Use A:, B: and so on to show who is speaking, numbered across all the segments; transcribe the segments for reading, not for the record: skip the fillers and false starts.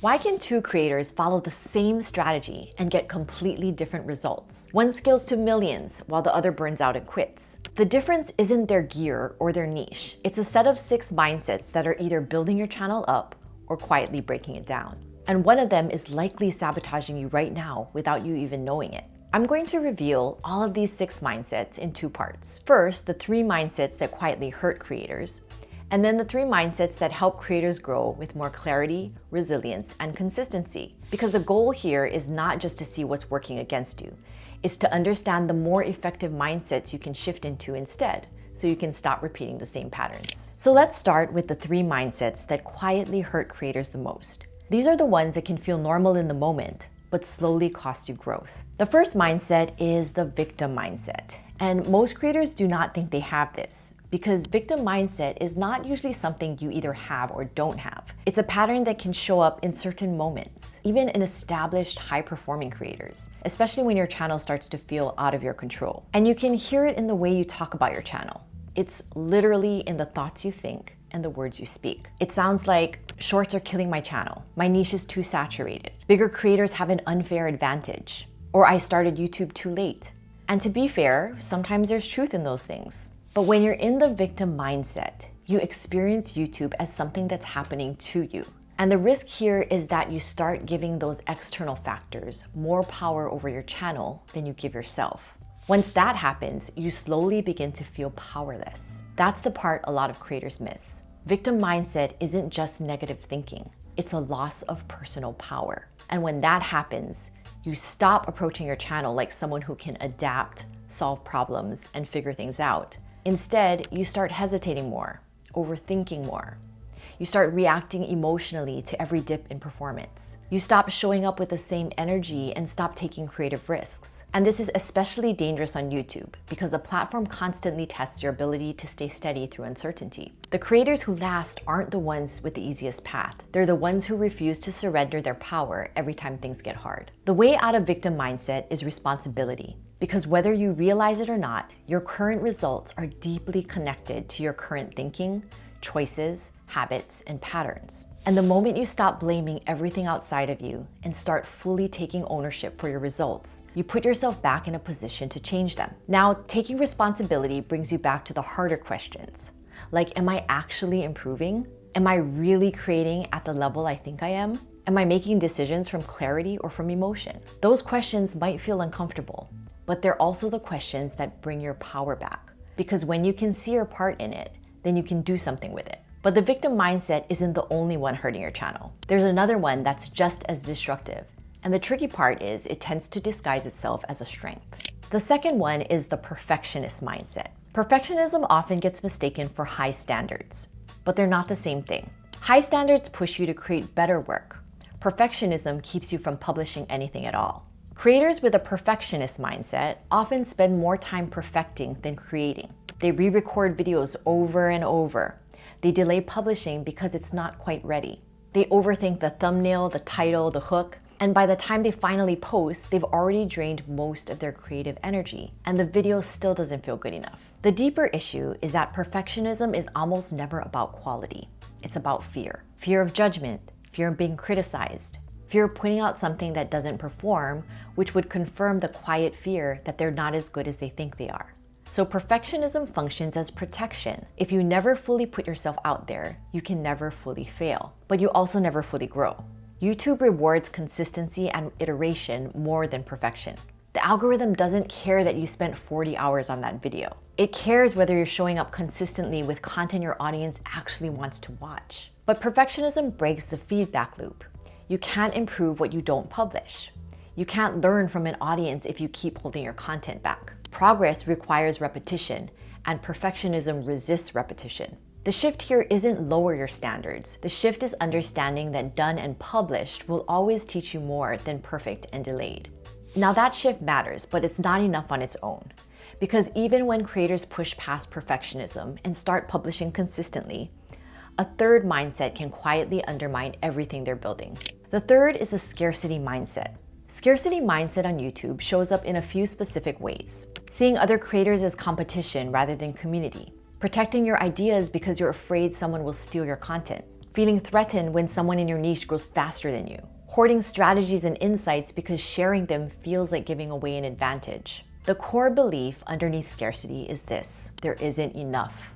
A: Why can two creators follow the same strategy and get completely different results? One scales to millions while the other burns out and quits. The difference isn't their gear or their niche. It's a set of 6 mindsets that are either building your channel up or quietly breaking it down. And one of them is likely sabotaging you right now without you even knowing it. I'm going to reveal all of these 6 mindsets in 2 parts. First, the 3 mindsets that quietly hurt creators, and then the 3 mindsets that help creators grow with more clarity, resilience, and consistency. Because the goal here is not just to see what's working against you, it's to understand the more effective mindsets you can shift into instead, so you can stop repeating the same patterns. So let's start with the 3 mindsets that quietly hurt creators the most. These are the ones that can feel normal in the moment, but slowly cost you growth. The first mindset is the victim mindset. And most creators do not think they have this, because victim mindset is not usually something you either have or don't have. It's a pattern that can show up in certain moments, even in established high-performing creators, especially when your channel starts to feel out of your control. And you can hear it in the way you talk about your channel. It's literally in the thoughts you think and the words you speak. It sounds like, shorts are killing my channel, my niche is too saturated, bigger creators have an unfair advantage, or I started YouTube too late. And to be fair, sometimes there's truth in those things. But when you're in the victim mindset, you experience YouTube as something that's happening to you. And the risk here is that you start giving those external factors more power over your channel than you give yourself. Once that happens, you slowly begin to feel powerless. That's the part a lot of creators miss. Victim mindset isn't just negative thinking, it's a loss of personal power. And when that happens, you stop approaching your channel like someone who can adapt, solve problems, and figure things out. Instead, you start hesitating more, overthinking more. You start reacting emotionally to every dip in performance. You stop showing up with the same energy and stop taking creative risks. And this is especially dangerous on YouTube because the platform constantly tests your ability to stay steady through uncertainty. The creators who last aren't the ones with the easiest path. They're the ones who refuse to surrender their power every time things get hard. The way out of victim mindset is responsibility. Because whether you realize it or not, your current results are deeply connected to your current thinking, choices, habits, and patterns. And the moment you stop blaming everything outside of you and start fully taking ownership for your results, you put yourself back in a position to change them. Now, taking responsibility brings you back to the harder questions. Like, am I actually improving? Am I really creating at the level I think I am? Am I making decisions from clarity or from emotion? Those questions might feel uncomfortable, but they're also the questions that bring your power back. Because when you can see your part in it, then you can do something with it. But the victim mindset isn't the only one hurting your channel. There's another one that's just as destructive. And the tricky part is it tends to disguise itself as a strength. The second one is the perfectionist mindset. Perfectionism often gets mistaken for high standards, but they're not the same thing. High standards push you to create better work. Perfectionism keeps you from publishing anything at all. Creators with a perfectionist mindset often spend more time perfecting than creating. They re-record videos over and over. They delay publishing because it's not quite ready. They overthink the thumbnail, the title, the hook, and by the time they finally post, they've already drained most of their creative energy, and the video still doesn't feel good enough. The deeper issue is that perfectionism is almost never about quality. It's about fear. Fear of judgment, fear of being criticized, fear of pointing out something that doesn't perform, which would confirm the quiet fear that they're not as good as they think they are. So perfectionism functions as protection. If you never fully put yourself out there, you can never fully fail, but you also never fully grow. YouTube rewards consistency and iteration more than perfection. The algorithm doesn't care that you spent 40 hours on that video. It cares whether you're showing up consistently with content your audience actually wants to watch. But perfectionism breaks the feedback loop. You can't improve what you don't publish. You can't learn from an audience if you keep holding your content back. Progress requires repetition, and perfectionism resists repetition. The shift here isn't lower your standards. The shift is understanding that done and published will always teach you more than perfect and delayed. Now that shift matters, but it's not enough on its own. Because even when creators push past perfectionism and start publishing consistently, a third mindset can quietly undermine everything they're building. The third is the scarcity mindset. Scarcity mindset on YouTube shows up in a few specific ways. Seeing other creators as competition rather than community. Protecting your ideas because you're afraid someone will steal your content. feeling threatened when someone in your niche grows faster than you, hoarding strategies and insights because sharing them feels like giving away an advantage. The core belief underneath scarcity is this: there isn't enough.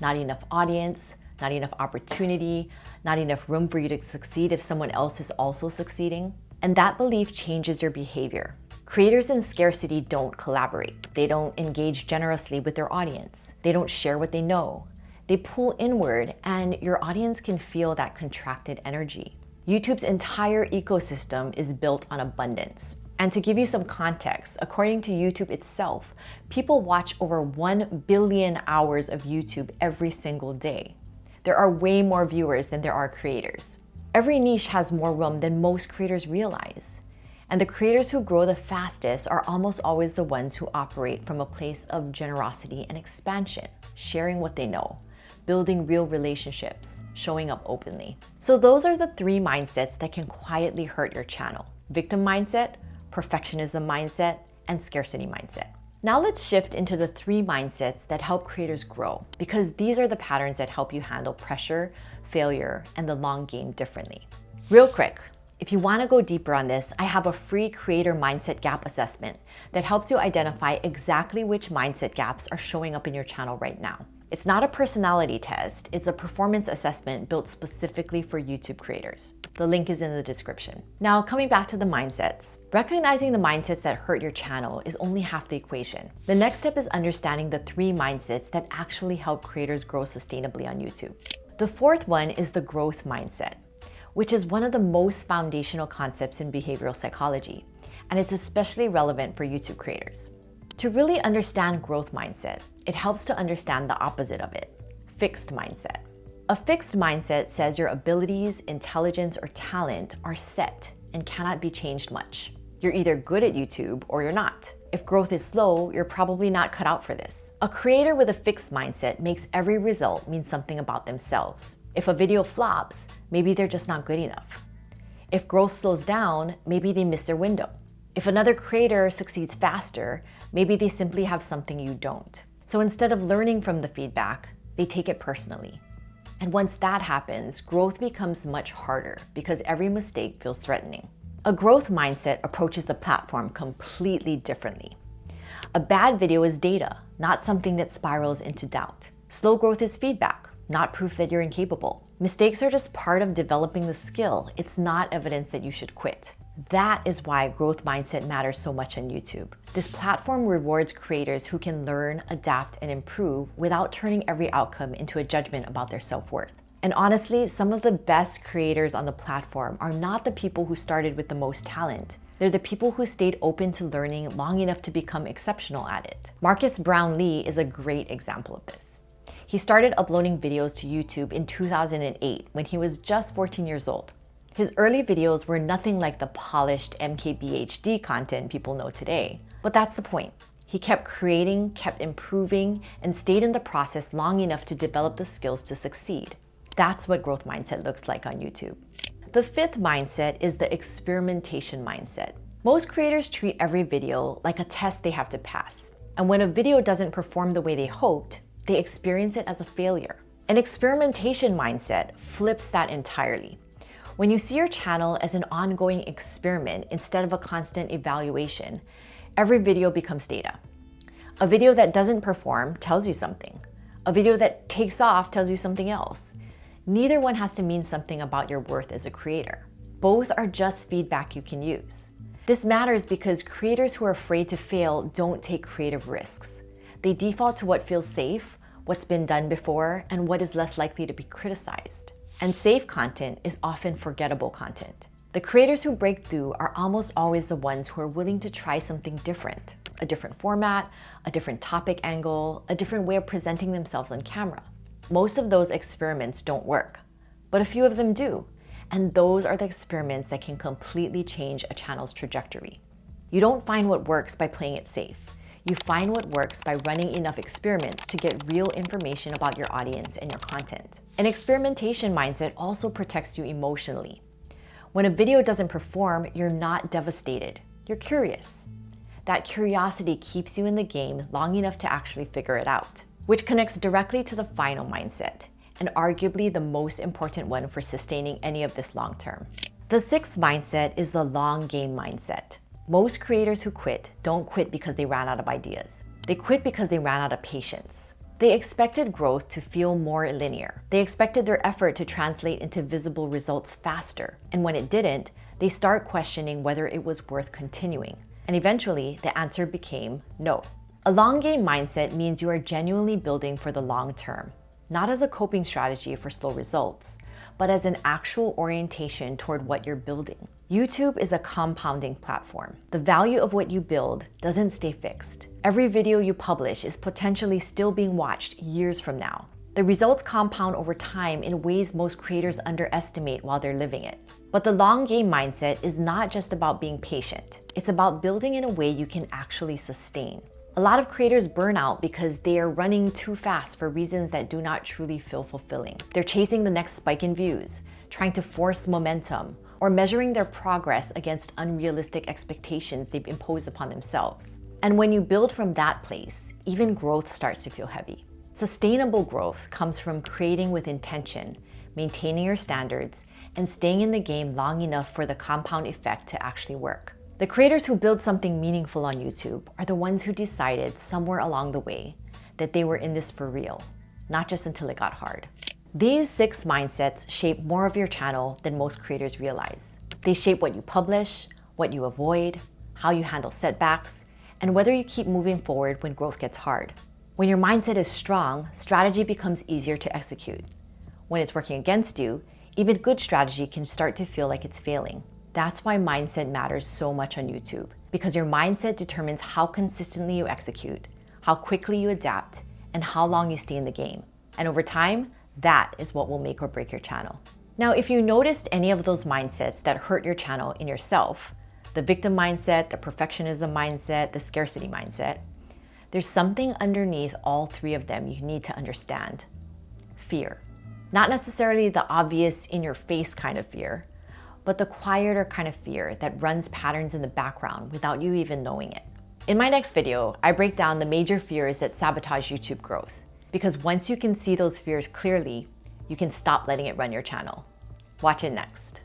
A: Not enough audience, not enough opportunity, not enough room for you to succeed if someone else is also succeeding. And that belief changes your behavior. Creators in scarcity don't collaborate. They don't engage generously with their audience. They don't share what they know. They pull inward, and your audience can feel that contracted energy. YouTube's entire ecosystem is built on abundance. And to give you some context, according to YouTube itself, people watch over 1 billion hours of YouTube every single day. There are way more viewers than there are creators. Every niche has more room than most creators realize. And the creators who grow the fastest are almost always the ones who operate from a place of generosity and expansion, sharing what they know, building real relationships, showing up openly. So those are the 3 mindsets that can quietly hurt your channel: victim mindset, perfectionism mindset, and scarcity mindset. Now let's shift into the 3 mindsets that help creators grow, because these are the patterns that help you handle pressure, failure, and the long game differently. Real quick, if you want to go deeper on this, I have a free creator mindset gap assessment that helps you identify exactly which mindset gaps are showing up in your channel right now. It's not a personality test, it's a performance assessment built specifically for YouTube creators. The link is in the description. Now, coming back to the mindsets. Recognizing the mindsets that hurt your channel is only half the equation. The next step is understanding the 3 mindsets that actually help creators grow sustainably on YouTube. The 4th one is the growth mindset, which is one of the most foundational concepts in behavioral psychology, and it's especially relevant for YouTube creators. To really understand growth mindset, it helps to understand the opposite of it: fixed mindset. A fixed mindset says your abilities, intelligence, or talent are set and cannot be changed much. You're either good at YouTube or you're not. If growth is slow, you're probably not cut out for this. A creator with a fixed mindset makes every result mean something about themselves. If a video flops, maybe they're just not good enough. If growth slows down, maybe they miss their window. If another creator succeeds faster, maybe they simply have something you don't. So instead of learning from the feedback, they take it personally. And once that happens, growth becomes much harder because every mistake feels threatening. A growth mindset approaches the platform completely differently. A bad video is data, not something that spirals into doubt. Slow growth is feedback, not proof that you're incapable. Mistakes are just part of developing the skill. It's not evidence that you should quit. That is why growth mindset matters so much on YouTube. This platform rewards creators who can learn, adapt, and improve without turning every outcome into a judgment about their self-worth. And honestly, some of the best creators on the platform are not the people who started with the most talent. They're the people who stayed open to learning long enough to become exceptional at it. Marcus Brownlee is a great example of this. He started uploading videos to YouTube in 2008 when he was just 14 years old. His early videos were nothing like the polished MKBHD content people know today. But that's the point. He kept creating, kept improving, and stayed in the process long enough to develop the skills to succeed. That's what growth mindset looks like on YouTube. The 5th mindset is the experimentation mindset. Most creators treat every video like a test they have to pass. And when a video doesn't perform the way they hoped, they experience it as a failure. An experimentation mindset flips that entirely. When you see your channel as an ongoing experiment instead of a constant evaluation, every video becomes data. A video that doesn't perform tells you something. A video that takes off tells you something else. Neither one has to mean something about your worth as a creator. Both are just feedback you can use. This matters because creators who are afraid to fail don't take creative risks. They default to what feels safe, what's been done before, and what is less likely to be criticized. And safe content is often forgettable content. The creators who break through are almost always the ones who are willing to try something different. A different format, a different topic angle, a different way of presenting themselves on camera. Most of those experiments don't work, but a few of them do. And those are the experiments that can completely change a channel's trajectory. You don't find what works by playing it safe. You find what works by running enough experiments to get real information about your audience and your content. An experimentation mindset also protects you emotionally. When a video doesn't perform, you're not devastated. You're curious. That curiosity keeps you in the game long enough to actually figure it out, which connects directly to the final mindset, and arguably the most important one for sustaining any of this long term. The sixth mindset is the long game mindset. Most creators who quit don't quit because they ran out of ideas. They quit because they ran out of patience. They expected growth to feel more linear. They expected their effort to translate into visible results faster. And when it didn't, they start questioning whether it was worth continuing. And eventually, the answer became no. A long game mindset means you are genuinely building for the long term, not as a coping strategy for slow results, but as an actual orientation toward what you're building. YouTube is a compounding platform. The value of what you build doesn't stay fixed. Every video you publish is potentially still being watched years from now. The results compound over time in ways most creators underestimate while they're living it. But the long game mindset is not just about being patient. It's about building in a way you can actually sustain. A lot of creators burn out because they are running too fast for reasons that do not truly feel fulfilling. They're chasing the next spike in views, trying to force momentum, or measuring their progress against unrealistic expectations they've imposed upon themselves. And when you build from that place, even growth starts to feel heavy. Sustainable growth comes from creating with intention, maintaining your standards, and staying in the game long enough for the compound effect to actually work. The creators who build something meaningful on YouTube are the ones who decided somewhere along the way that they were in this for real, not just until it got hard. These 6 mindsets shape more of your channel than most creators realize. They shape what you publish, what you avoid, how you handle setbacks, and whether you keep moving forward when growth gets hard. When your mindset is strong, strategy becomes easier to execute. When it's working against you, even good strategy can start to feel like it's failing. That's why mindset matters so much on YouTube, because your mindset determines how consistently you execute, how quickly you adapt, and how long you stay in the game. And over time, that is what will make or break your channel. Now, if you noticed any of those mindsets that hurt your channel in yourself, the victim mindset, the perfectionism mindset, the scarcity mindset, there's something underneath all 3 of them you need to understand. Fear. Not necessarily the obvious in-your-face kind of fear, but the quieter kind of fear that runs patterns in the background without you even knowing it. In my next video, I break down the major fears that sabotage YouTube growth. Because once you can see those fears clearly, you can stop letting it run your channel. Watch it next.